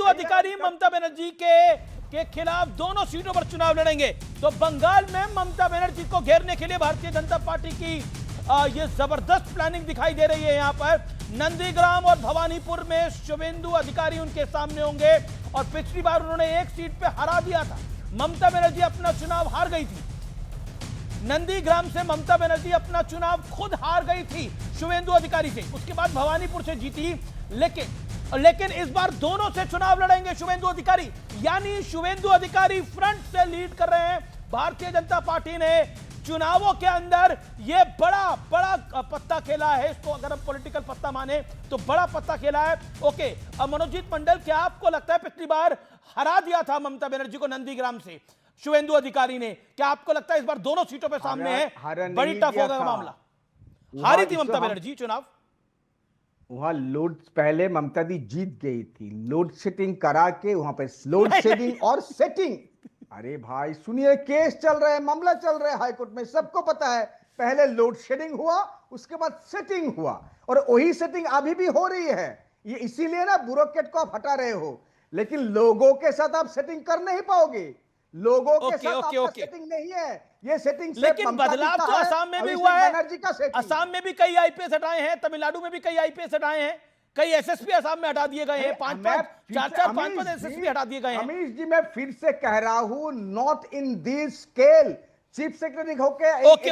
अधिकारी ममता बनर्जी के खिलाफ दोनों सीटों पर चुनाव लड़ेंगे। तो बंगाल में ममता बनर्जी को घेरने के लिए भारतीय जनता पार्टी की ये जबरदस्त प्लानिंग दिखाई दे रही है। यहां पर नंदीग्राम और भवानीपुर में शुभेंदु अधिकारी उनके सामने होंगे और पिछली बार उन्होंने एक सीट पे हरा दिया था। ममता बनर्जी अपना चुनाव हार गई थी। नंदीग्राम से ममता बनर्जी अपना चुनाव खुद हार गई थी शुभेंदु अधिकारी से, उसके बाद भवानीपुर से जीती। लेकिन इस बार दोनों से चुनाव लड़ेंगे शुभेंदु अधिकारी, यानी शुभेंदु अधिकारी फ्रंट से लीड कर रहे हैं। भारतीय जनता पार्टी ने चुनावों के अंदर यह बड़ा पत्ता खेला है, इसको अगर हम पॉलिटिकल पत्ता माने तो बड़ा पत्ता खेला है। ओके, अब मनोजीत मंडल, क्या आपको लगता है पिछली बार हरा दिया था ममता बनर्जी को नंदीग्राम से शुभेंदु अधिकारी ने, क्या आपको लगता है इस बार दोनों सीटों पे सामने है, बड़ी टफ होगा मामला? हारी थी ममता बनर्जी चुनाव, वहां लोड पहले ममता दी जीत गई थी, लोड शेडिंग करा के वहां पे लोड शेडिंग और सेटिंग। अरे भाई सुनिए, केस चल रहा है, मामला चल रहा है हाईकोर्ट में, सबको पता है। पहले लोड शेडिंग हुआ, उसके बाद सेटिंग हुआ, और वही सेटिंग अभी भी हो रही है। ये इसीलिए ना ब्यूरोक्रेट को आप हटा रहे हो, लेकिन लोगों के साथ आप सेटिंग कर नहीं पाओगे। लोगों के साथ आपका सेटिंग नहीं है, ये सेटिंग। लेकिन बदलाव तो असम में भी हुआ है, असम में भी कई आईपीएस हटाए हैं, तमिलनाडु में भी कई आईपीएस हटाए हैं, कई एसएसपी असम में हटा दिए गए हैं, 5-5 एसएसपी हटा दिए गए हैं। अमीश जी, मैं फिर से कह रहा हूं, not in this scale. Chief secretary होके ओके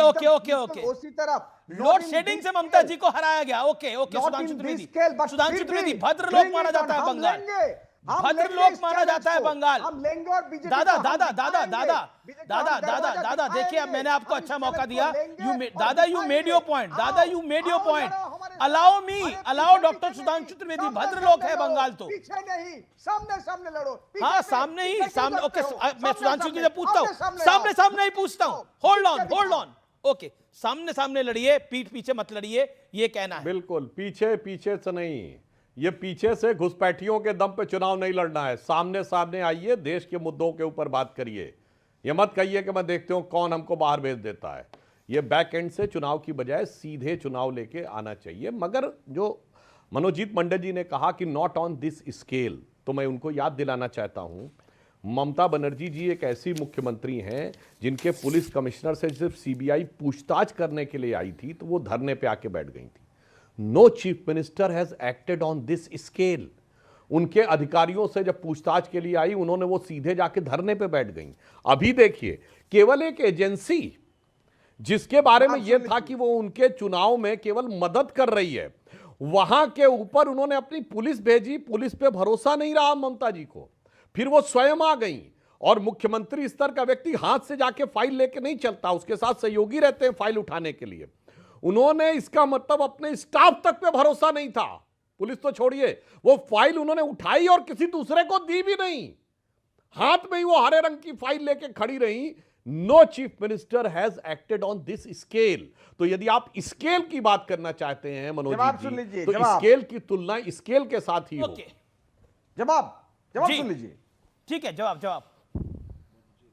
उसी तरफ लोड शेडिंग से ममता जी को हराया गया। ओके, सुधांशु त्रिवेदी भद्रलोक माना जाता है बंगाल, भद्रलोक माना जाता है बंगाल। हम लेंगे और बीजेपी दादा देखिए, अब मैंने आपको अच्छा मौका दिया। You made your point. Allow doctor Sudhanshu Trivedi, bhadralok है बंगाल तो पीछे नहीं, सामने लड़ो। हाँ, सामने। ओके, मैं सुधांशु जी से पूछता हूँ, सामने ही पूछता हूँ। Hold on. ओके, सामने लड़िए, पीठ पीछे मत लड़िए, ये कहना है। बिल्कुल, पीछे से नहीं, ये पीछे से घुसपैठियों के दम पे चुनाव नहीं लड़ना है। सामने आइए, देश के मुद्दों के ऊपर बात करिए। ये मत कहिए कि मैं देखते हूं कौन हमको बाहर भेज देता है। ये बैक एंड से चुनाव की बजाय सीधे चुनाव लेके आना चाहिए। मगर जो मनोजीत मंडल जी ने कहा कि नॉट ऑन दिस स्केल, तो मैं उनको याद दिलाना चाहता हूं, ममता बनर्जी जी एक ऐसी मुख्यमंत्री हैं जिनके पुलिस कमिश्नर से सिर्फ सीबीआई पूछताछ करने के लिए आई थी तो वो धरने पे आके बैठ गई थी। No chief minister has acted on this scale. उनके अधिकारियों से जब पूछताछ के लिए आई, उन्होंने वो सीधे जाके धरने पे बैठ गई। अभी देखिए, केवल एक एजेंसी जिसके बारे में यह था कि वो उनके चुनाव में केवल मदद कर रही है, वहां के ऊपर उन्होंने अपनी पुलिस भेजी। पुलिस पे भरोसा नहीं रहा ममता जी को, फिर वो स्वयं आ गई। और मुख्यमंत्री स्तर का व्यक्ति हाथ से जाके फाइल लेके नहीं चलता, उसके साथ सहयोगी रहते हैं फाइल उठाने के लिए। उन्होंने, इसका मतलब अपने स्टाफ तक पे भरोसा नहीं था। पुलिस तो छोड़िए, वो फाइल उन्होंने उठाई और किसी दूसरे को दी भी नहीं, हाथ में ही वो हरे रंग की फाइल लेके खड़ी रही। No chief minister has acted on this scale. तो यदि आप स्केल की बात करना चाहते हैं मनोज जी, तो स्केल की तुलना स्केल के साथ ही हो। जवाब सुन लीजिए। ठीक है, जवाब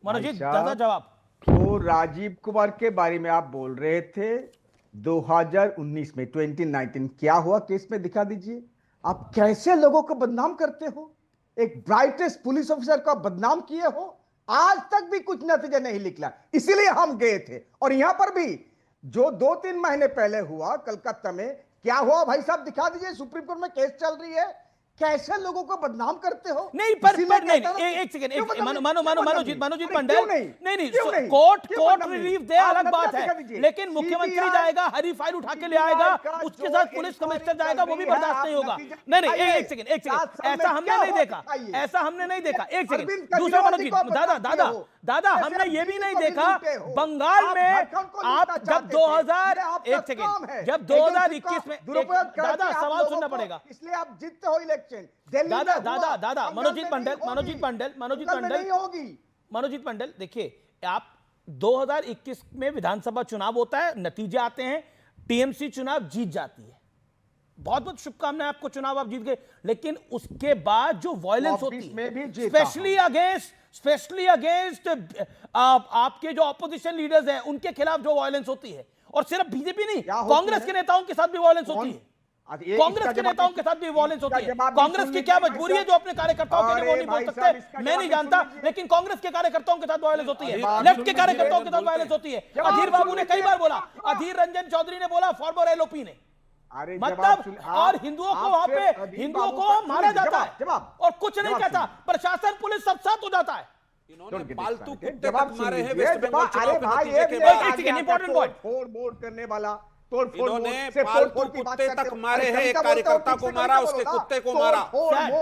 मनोज जी, दादा जवाब। तो राजीव कुमार के बारे में आप बोल रहे थे 2019 में, 2019 क्या हुआ केस में, दिखा दीजिए। आप कैसे लोगों को बदनाम करते हो, एक ब्राइटेस्ट पुलिस ऑफिसर को बदनाम किए हो, आज तक भी कुछ नतीजा नहीं निकला। इसीलिए हम गए थे। और यहां पर भी जो 2-3 महीने पहले हुआ कलकत्ता में, क्या हुआ भाई साहब, दिखा दीजिए। सुप्रीम कोर्ट में केस चल रही है, कैसे लोगों को बदनाम करते हो। नहीं, एक सेकंड, मनोजीत मंडल, नहीं, कोर्ट रिलीफ दे, अलग बात है, लेकिन मुख्यमंत्री जाएगा, हरी फाइल उठा के ले आएगा, उसके साथ पुलिस कमिश्नर जाएगा, वो भी बर्दाश्त नहीं होगा। नहीं, एक सेकंड, ऐसा हमने नहीं देखा। एक सेकंड, दूसरा मनोजीत, दादा हमने ये भी नहीं देखा बंगाल में आप जब 2021 में, दादा सवाल सुनना पड़ेगा, इसलिए आप जीतते हो इलेक्शन। दादा मनोजीत मंडल, देखिए, आप 2021 में विधानसभा चुनाव होता है, नतीजे आते हैं, टीएमसी चुनाव जीत जाती है, बहुत बहुत शुभकामनाएं आपको, चुनाव आप जीत गए। लेकिन उसके बाद जो वायलेंस होती है, स्पेशली अगेंस्ट आपके जो ऑपोजिशन लीडर्स हैं, उनके खिलाफ जो वायलेंस होती है, और सिर्फ बीजेपी नहीं, कांग्रेस के नेताओं के साथ भी वायलेंस होती है। कांग्रेस के नेताओं के साथ भी वॉयलेंस होती है। कांग्रेस की क्या मजबूरी है जो अपने कार्यकर्ताओं के लिए वो नहीं बोल सकते, मैं नहीं जानता, लेकिन कांग्रेस के कार्यकर्ताओं के साथ वॉयलेंस होती है, लेफ्ट के कार्यकर्ताओं के साथ वॉयलेंस होती है। अधीर बाबू ने कई बार बोला, अधीर रंजन चौधरी ने बोला, फॉर्मर एलओपी ने, मतलब और हिंदुओं को वहां पे हिंदुओं को मारा जाता है और कुछ नहीं कहता, प्रशासन पुलिस सब साथ हो जाता है। इन्होंने पालतू कुत्ते तक मारे हैं वेस्ट बंगाल चुनाव के नतीजे के बाद। इंपॉर्टेंट पॉइंट, फोड़ करने वाला, इन्होंने पालतू कुत्ते तक मारे हैं, एक कार्यकर्ता को मारा, उसके कुत्ते को मारा।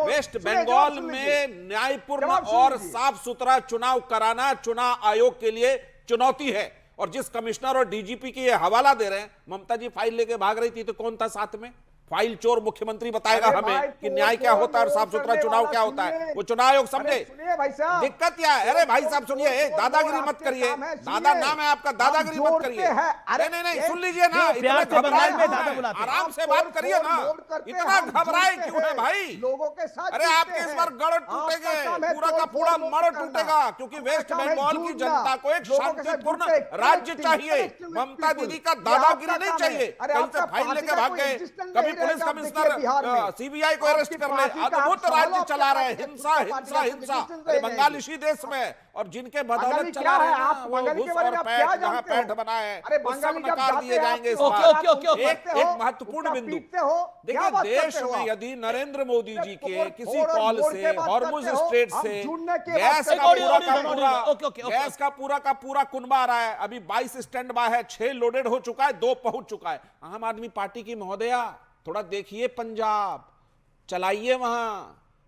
वेस्ट बंगाल में न्यायपूर्ण और साफ सुथरा चुनाव कराना चुनाव आयोग के लिए चुनौती है। और जिस कमिश्नर और डीजीपी की ये हवाला दे रहे हैं, ममता जी फाइल लेके भाग रही थी तो कौन था साथ में? फाइल चोर मुख्यमंत्री बताएगा हमें कि न्याय क्या होता है और साफ सुथरा चुनाव क्या होता है। वो चुनाव आयोग समझे दिक्कत क्या है। अरे भाई साहब सुनिए, दादागिरी मत करिए, दादा नाम है आपका, दादागिरी मत करिए। अरे नहीं सुन लीजिए ना, इतना घबराए में आराम से बात करिए ना, इतना घबराए क्यों है भाई लोगों के साथ? अरे आपके इस बार गढ़ टूटेंगे, पूरा का पूरा मड़ टूटेगा, क्योंकि वेस्ट बंगाल की जनता को एक शांतिपूर्ण राज्य चाहिए। ममता दीदी का दादागिरी नहीं चाहिए। कहीं से फाइल लेके भाग गए, कभी पुलिस कमिश्नर सीबीआई को अरेस्ट कर ले, अद्भुत राज्य चला रहे, हिंसा हिंसा हिंसा। बंगाल इसी देश में, और जिनके बदौलत चला रहे हैं वो घुस और पैठ, जहां पैठ बना है वो सब नकार दिए जाएंगे। इस बार एक महत्वपूर्ण बिंदु देखिए, देश में यदि नरेंद्र मोदी जी के किसी कॉल से हॉर्मुज स्ट्रेट से गैस का पूरा कुनबा आ रहा है, अभी 22 स्टैंड बाय है, 6 लोडेड हो चुका है, 2 पहुंच चुका है। आम आदमी पार्टी की महोदया थोड़ा देखिए, पंजाब चलाइए, वहां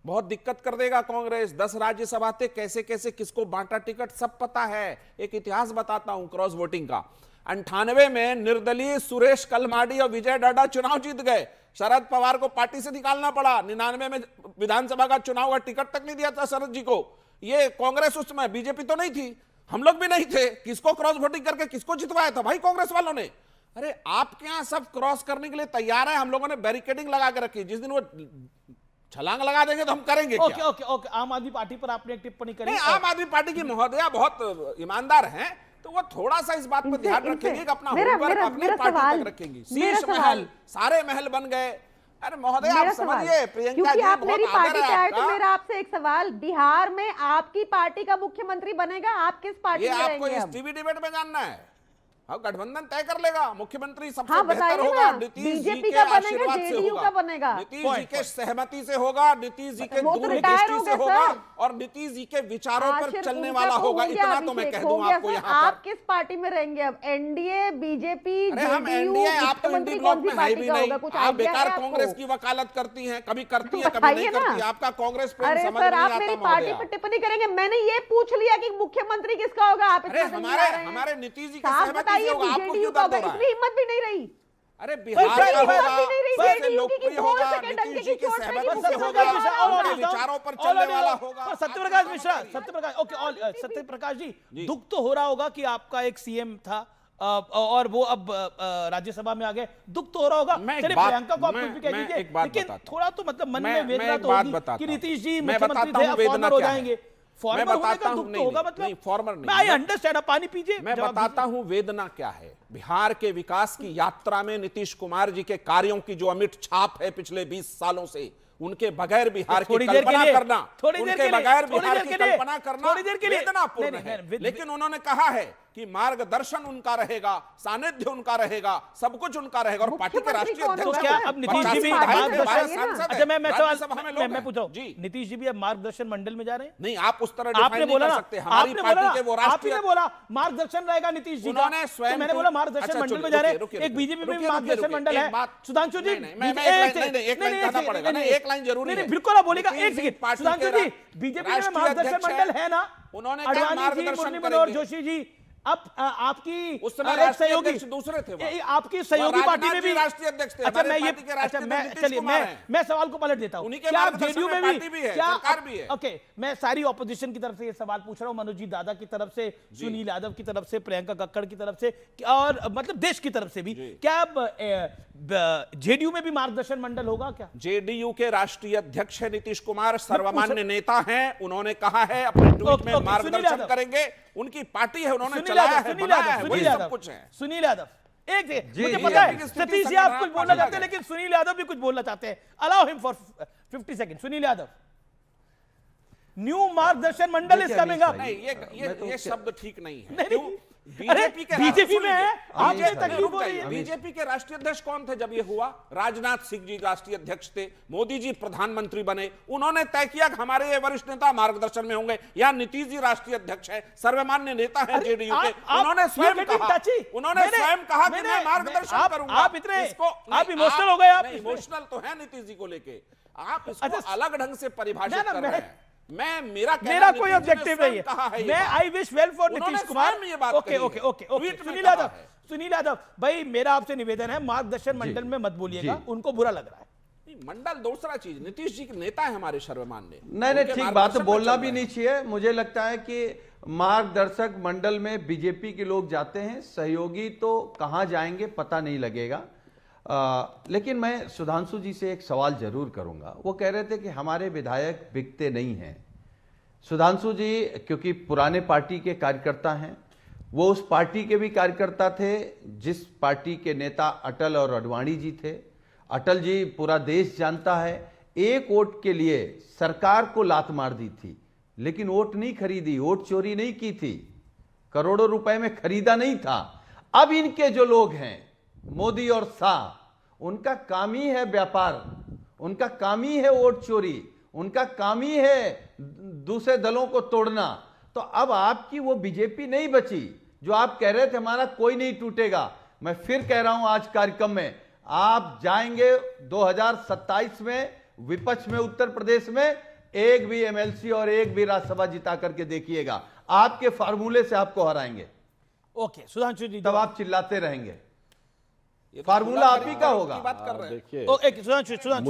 बहुत दिक्कत कर देगा कांग्रेस। 10 राज्यसभा थे, कैसे कैसे किसको बांटा टिकट सब पता है। एक इतिहास बताता हूं क्रॉस वोटिंग का। 98 में निर्दलीय सुरेश कलमाडी और विजय डाडा चुनाव जीत गए, शरद पवार को पार्टी से निकालना पड़ा। 99 में विधानसभा का चुनाव का टिकट तक नहीं दिया था शरद जी को। ये कांग्रेस उस समय, बीजेपी तो नहीं थी, हम लोग भी नहीं थे, किसको क्रॉस वोटिंग करके किसको जितवाया था भाई? कांग्रेस वालों ने। अरे आपके यहां सब क्रॉस करने के लिए तैयार है, हम लोगों ने बैरिकेडिंग लगा के रखी, जिस दिन वो छलांग लगा देंगे तो हम करेंगे क्या? ओके, आम आदमी पार्टी पर आपने एक टिप्पणी करी। आम आदमी पार्टी की महोदया बहुत ईमानदार हैं, तो वो थोड़ा सा इस बात पर ध्यान रखेंगे कि अपना होमवर्क अपनी पार्टी तक रखेंगी। शीश महल, सारे महल बन गए। अरे महोदय आप समझिए, प्रियंका जी आप मेरी पार्टी के आए तो मेरा आपसे एक सवाल, बिहार में आपकी पार्टी का मुख्यमंत्री बनेगा, आप किस पार्टी में रहेंगे? आपको इस टीवी डिबेट में जानना है? अब गठबंधन तय कर लेगा, मुख्यमंत्री सबसे बेहतर होगा, नीतीश जी के आशीर्वाद से होगा, नीतीश जी के सहमति से होगा, नीतीश जी के दूरदृष्टि से होगा और नीतीश जी के विचारों पर चलने वाला होगा। इतना तो मैं कह दूं आपको यहाँ पर। आप किस पार्टी में रहेंगे अब? एनडीए, बीजेपी, हम एनडीए, आप तो एनडीए ब्लॉक में है भी नहीं, आप बेकार कांग्रेस की वकालत करती हैं, कभी करती है कभी नहीं करती। आपका कांग्रेस प्रेम समझ नहीं आता। आप मेरी पार्टी पर टिप्पणी करेंगे, मैंने ये पूछ लिया कि मुख्यमंत्री किसका होगा। आप हमारे नीतीश जी की सहमति से होगा, आपको क्यों दर्द हो रहा है? इतनी हिम्मत भी नहीं रही। अरे बिहार का होगा, सबसे लोकप्रिय होगा, नीतीश जी की सहमति से होगा, उनके विचारों पर चलने वाला होगा। सत्यप्रकाश मिश्रा, सत्यप्रकाश जी, दुख तो हो रहा होगा कि आपका एक सीएम था और वो अब राज्यसभा में आ गए, दुख तो हो रहा होगा। चलिए प्रियंका को आप कुछ भी कह दीजिए, लेकिन थोड़ा तो मतलब मन में वेदना तो होगी कि नीतीश जी मुख्यमंत्री थे, अब फॉर्मर हो जाएंगे। मैं बताता हूं, नहीं फॉर्मर नहीं, आई अंडरस्टैंड, पानी पीजिए। मैं बताता हूं वेदना क्या है। बिहार के विकास की यात्रा में नीतीश कुमार जी के कार्यों की जो अमिट छाप है पिछले 20 सालों से, उनके बगैर बिहार की कल्पना करना, उनके बगैर बिहार की कल्पना करना वेदनापूर्ण है। लेकिन उन्होंने कहा है कि मार्गदर्शन उनका रहेगा, सानिध्य उनका रहेगा, सब कुछ उनका रहेगा। और पार्टी के राष्ट्रीय अध्यक्ष क्या अब नीतीश जी भी अच्छा, मैं पूछ रहा हूं, नीतीश जी भी अब मार्गदर्शन मंडल में जा रहे हैं? नहीं, आप उस तरह आपने बोला ना, हमारी पार्टी के वो राष्ट्रीय, आपने बोला मार्गदर्शन रहेगा नीतीश जी का, मैंने बोला मार्गदर्शन मंडल में जा रहे हैं। एक बीजेपी में मार्गदर्शन मंडल है। सुधांशु जी, एक लाइन जरूरी है, बिल्कुल आप बोलेगा। एक सेकंड सुधांशु जी, बीजेपी में मार्गदर्शन मंडल है ना, उन्होंने अडवाणी जी, मुरली मनोहर जोशी जी, अब आपकी उस समय सहयोगी दूसरे थे, आपकी सहयोगी पार्टी में भी राष्ट्रीय अध्यक्ष थे। अच्छा, मैं ये चलिए मैं सवाल को पलट देता हूं, क्या जेडीयू में भी क्या? ओके, मैं सारी ऑपोजिशन की तरफ से ये सवाल पूछ रहा हूं, मनोज जी दादा की तरफ से, सुनील यादव की तरफ से, प्रियंका कक्कड़ की तरफ से, और मतलब देश की तरफ से भी, क्या जेडीयू में भी मार्गदर्शन मंडल होगा क्या? जेडीयू के राष्ट्रीय अध्यक्ष है नीतीश कुमार, सर्वमान्य नेता हैं, उन्होंने कहा है अपने ट्वीट में मार्गदर्शन करेंगे, उनकी पार्टी है, उन्होंने चलाया है, बनाया है, वही सब कुछ है। सुनील यादव, एक सेकंड, जी, मुझे जी, पता अभी है की स्थिति सतीश जी आप संग्राम कुछ का बोलना अलग चाहते हैं, है। लेकिन सुनील यादव भी कुछ बोलना चाहते हैं। Allow him for 50 second. Sunil Yadav, new मार्गदर्शन मंडल इज देखिए, कमिंग अनीश अप। भाई, नहीं, मैं तो ये शब्द ठीक नहीं है। नहीं, क्यों? अरे बीजेपी में है, आप आपसे ये तकलीफ हो रही है। बीजेपी के राष्ट्रीय अध्यक्ष कौन थे जब ये हुआ? राजनाथ सिंह जी राष्ट्रीय अध्यक्ष थे, मोदी जी प्रधानमंत्री बने, उन्होंने तय किया कि हमारे ये वरिष्ठ नेता मार्गदर्शन में होंगे। यहाँ नीतीश जी राष्ट्रीय अध्यक्ष है, सर्वमान्य नेता है अरे, जेडीयू के, आप- उन्होंने you स्वयं getting कहा, touchy? उन्होंने स्वयं कहा कि मैं मार्गदर्शन करूंगा। आप इतने इसको आप नहीं, इमोशनल हो गए। आप नहीं, इसमें। इमोशनल तो है नीतीश जी को लेके, आप इसको अच्छा, अलग ढंग से परिभाषित ना, कर मैं- रहे हैं। मेरा कहना मेरा नीतीश कोई जी ने ऑब्जेक्टिव स्वयं नहीं कहा है। ये मैं बात। आई विश वेल फॉर उन्होंने नीतीश कुमार। स्वयं ये बात ओके कही ओके है। ओके ओके ट्वीट में सुनील कहा यादव, है। सुनील यादव भाई, मेरा आपसे निवेदन है, मार्गदर्शन मंडल में मत बोलिएगा, जी। उनको बुरा लग रहा है। नहीं, मंडल दूसरा चीज, नीतीश जी के नेता है हमारे सर्वमान्य। नहीं उनके ठीक बात मार्गदर्शन है, में बोलना चल भी रहे नहीं हैं। चाहिए। मुझे लगता है कि मार्गदर्शक मंडल में बीजेपी के लोग जाते हैं, सहयोगी तो कहां जाएंगे पता नहीं लगेगा। लेकिन मैं सुधांशु जी से एक सवाल जरूर करूंगा। वो कह रहे थे कि हमारे विधायक बिकते नहीं हैं। सुधांशु जी क्योंकि पुराने पार्टी के कार्यकर्ता हैं, वो उस पार्टी के भी कार्यकर्ता थे जिस पार्टी के नेता अटल और अडवाणी जी थे। अटल जी पूरा देश जानता है, एक वोट के लिए सरकार को लात मार दी थी, लेकिन वोट नहीं खरीदी, वोट चोरी नहीं की थी, करोड़ों रुपए में खरीदा नहीं था। अब इनके जो लोग हैं मोदी और शाह, उनका काम ही है व्यापार, उनका काम ही है वोट चोरी, उनका काम ही है दूसरे दलों को तोड़ना। तो अब आपकी वो बीजेपी नहीं बची जो आप कह रहे थे हमारा कोई नहीं टूटेगा। मैं फिर कह रहा हूं आज कार्यक्रम में, आप जाएंगे 2027 में विपक्ष में उत्तर प्रदेश में, एक भी एमएलसी और एक भी राज्यसभा जिता करके देखिएगा, आपके फार्मूले से आपको हराएंगे। ओके सुधांशु जी, तब आप चिल्लाते रहेंगे, ये तो फार्मूला आप ही का होगा। की बात कर रहे हैं। देखिए, एक सुधांशु सुधांशु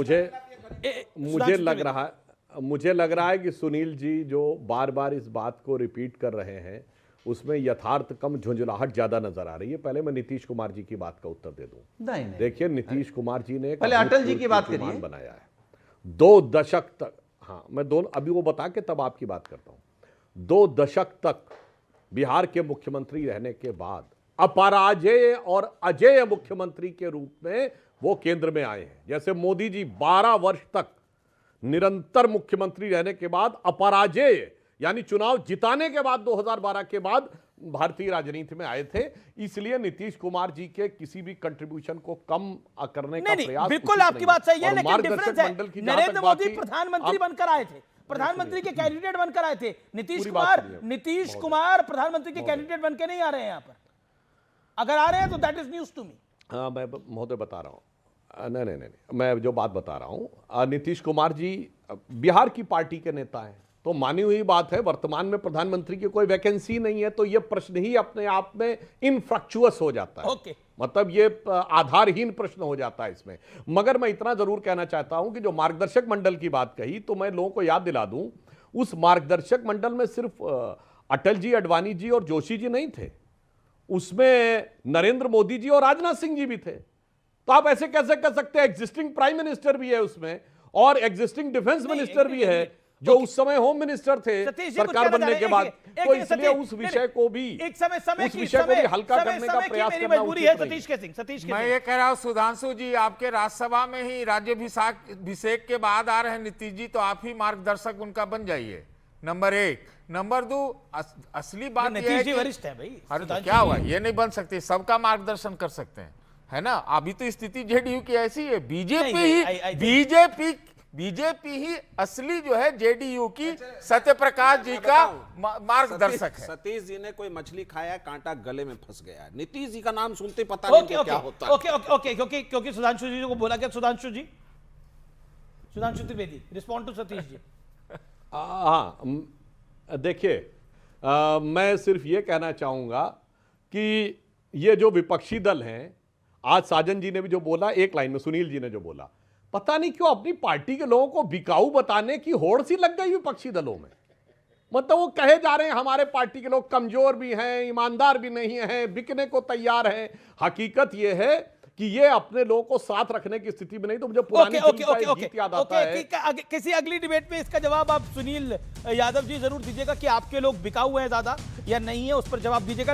मुझे लग रहा है कि सुनील जी जो बार बार इस बात को रिपीट कर रहे हैं उसमें यथार्थ कम झुंझुलाहट ज्यादा नजर आ रही है। पहले मैं नीतीश कुमार जी की बात का उत्तर दे दूं। नहीं नहीं, देखिए, नीतीश कुमार जी ने एक पहले अटल जी की बात कीर्तिमान करिए। बनाया है 2 दशक तक। हाँ, मैं दोनों अभी वो बता के तब आपकी बात करता हूं। 2 दशक तक बिहार के मुख्यमंत्री रहने के बाद अपराजेय और अजेय मुख्यमंत्री के रूप में वो केंद्र में आए हैं। जैसे मोदी जी 12 वर्ष तक निरंतर मुख्यमंत्री रहने के बाद अपराजेय यानी चुनाव जिताने के बाद 2012 के बाद भारतीय राजनीति में आए थे। इसलिए नीतीश कुमार जी के किसी भी कंट्रीब्यूशन को कम करने का नहीं प्रयास बिल्कुल उचित आपकी नहीं बात सही है, और लेकिन मार्गदर्शक डिफरेंस मंडल है, की जहां तक नरेंद्र बात मोदी थी, प्रधानमंत्री आप- बनकर आए थे, प्रधानमंत्री के कैंडिडेट बनकर आए थे। नीतीश पूरी बात कुमार सुनिए। प्रधानमंत्री के कैंडिडेट बनकर नहीं आ रहे हैं यहाँ पर। अगर आ रहे हैं तो that is news to me. हाँ, मैं महोदय बता रहा हूँ। नहीं नहीं नहीं, मैं जो बात बता रहा हूँ, नीतीश कुमार जी बिहार की पार्टी के नेता हैं, तो मानी हुई बात है वर्तमान में प्रधानमंत्री की कोई वैकेंसी नहीं है, तो ये प्रश्न ही अपने आप में इनफ्रक्चुअस हो जाता है। ओके। मतलब ये आधारहीन प्रश्न हो जाता है इसमें। मगर मैं इतना जरूर कहना चाहता हूं कि जो मार्गदर्शक मंडल की बात कही, तो मैं लोगों को याद दिला दूं, उस मार्गदर्शक मंडल में सिर्फ अटल जी, अडवाणी जी और जोशी जी नहीं थे, उसमें नरेंद्र मोदी जी और राजनाथ सिंह जी भी थे। तो आप ऐसे कैसे कह सकते हैं? एग्जिस्टिंग प्राइम मिनिस्टर भी है उसमें और एग्जिस्टिंग डिफेंस मिनिस्टर भी है, जो उस समय होम मिनिस्टर थे सरकार बनने के बाद। तो इसलिए उस विषय को भी हल्का करने का प्रयास करना मजबूरी है। उचित नहीं। सतीश के सिंह, सतीश के मैं सिंह। ये कह रहा हूँ सुधांशु जी, आपके राज्यसभा में ही राज्याभिषेक के बाद आ रहे हैं नीतीश जी, तो आप ही मार्गदर्शक उनका बन जाइए, नंबर 1। नंबर 2, असली बात यह है नीतीश जी कि वरिष्ठ है भाई। अरे तो सुधांशु क्या हुआ, जी। ये नहीं बन सकते, सबका मार्गदर्शन कर सकते हैं, है ना। अभी तो स्थिति जेडीयू की ऐसी है, बीजेपी ही असली जो है जेडीयू की सत्यप्रकाश जी का मार्गदर्शक है। सतीश जी ने कोई मछली खाया, कांटा गले में फंस गया। नीतीश जी का नाम सुनते पता नहीं ओके इनको क्या होता है। ओके ओके ओके क्योंकि सुधांशु जी को बोला क्या? सुधांशु जी, सुधांशु त्रिवेदी, रिस्पॉन्ड टू सतीश जी। हाँ, देखिए, मैं सिर्फ ये कहना चाहूंगा कि ये जो विपक्षी दल हैं, आज साजन जी ने भी जो बोला, एक लाइन में सुनील जी ने जो बोला, पता नहीं क्यों अपनी पार्टी के लोगों को बिकाऊ बताने की होड़ सी लग गई विपक्षी दलों में। मतलब वो कहे जा रहे हैं हमारे पार्टी के लोग कमजोर भी हैं, ईमानदार भी नहीं हैं, बिकने को तैयार हैं। हकीकत ये है कि ये अपने लोगों को साथ रखने की स्थिति में नहीं। तो मुझे पुरानी फिल्म का एक गीत याद आता है। किसी अगली डिबेट में इसका जवाब आप सुनील यादव जी जरूर दीजिएगा कि आपके लोग बिकाऊ हैं ज्यादा या नहीं है, उस पर जवाब दीजिएगा।